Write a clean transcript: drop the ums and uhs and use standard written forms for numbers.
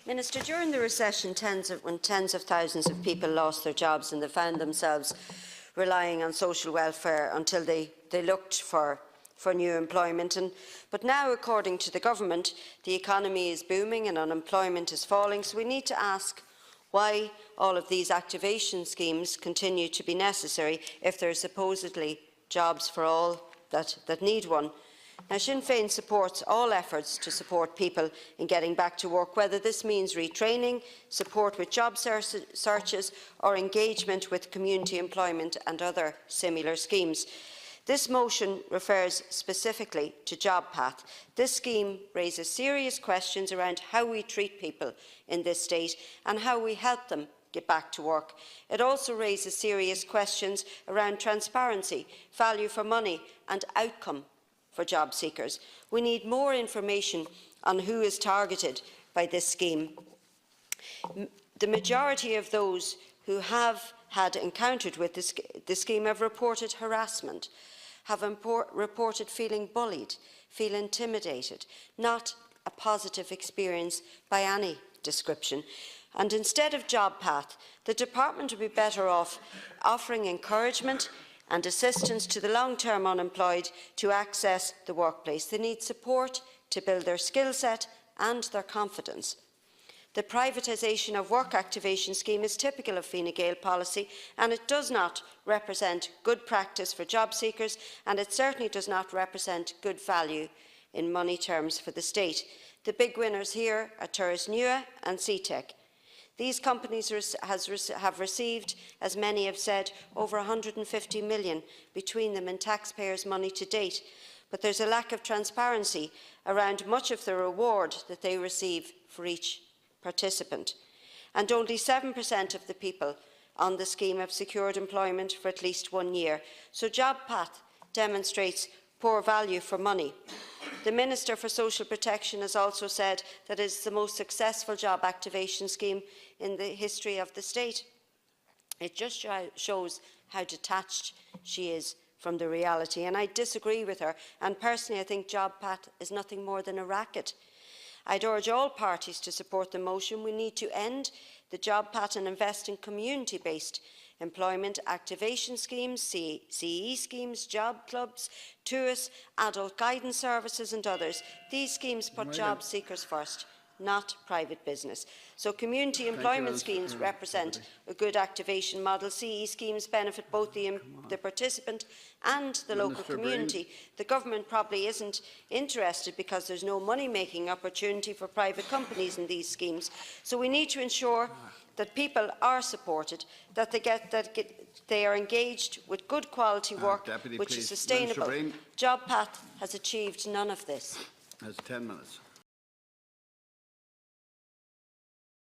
Minister, during the recession, when tens of thousands of people lost their jobs and they found themselves relying on social welfare until they looked for new employment. But now, according to the government, the economy is booming and unemployment is falling, so we need to ask why all of these activation schemes continue to be necessary if there are supposedly jobs for all that need one. Now, Sinn Féin supports all efforts to support people in getting back to work, whether this means retraining, support with job searches or engagement with community employment and other similar schemes. This motion refers specifically to JobPath. This scheme raises serious questions around how we treat people in this state and how we help them get back to work. It also raises serious questions around transparency, value for money and outcome for job seekers. We need more information on who is targeted by this scheme. The majority of those who have had encountered with this scheme have reported harassment, have reported feeling bullied, feel intimidated, not a positive experience by any description. And instead of JobPath, the department would be better off offering encouragement and assistance to the long-term unemployed to access the workplace. They need support to build their skill set and their confidence. The privatisation of work activation scheme is typical of Fine Gael policy, and it does not represent good practice for job seekers, and it certainly does not represent good value in money terms for the state. The big winners here are Turas Nua and CTEC. These companies have received, as many have said, over 150 million between them in taxpayers' money to date, but there is a lack of transparency around much of the reward that they receive for each participant. And only 7% of the people on the scheme have secured employment for at least 1 year. So JobPath demonstrates poor value for money. The Minister for Social Protection has also said that it is the most successful job activation scheme in the history of the state. It just shows how detached she is from the reality, and I disagree with her, and personally I think JobPath is nothing more than a racket. I'd urge all parties to support the motion. We need to end the JobPath and invest in community-based employment activation schemes, CE schemes, job clubs, tourists, adult guidance services and others. These schemes put job seekers first, not private business. So community employment schemes represent a good activation model. CE schemes benefit both the participant and the local community. The government probably isn't interested because there's no money-making opportunity for private companies in these schemes. So we need to ensure that people are supported, that they are engaged with good quality work which is sustainable. JobPath has achieved none of this. Has 10 minutes.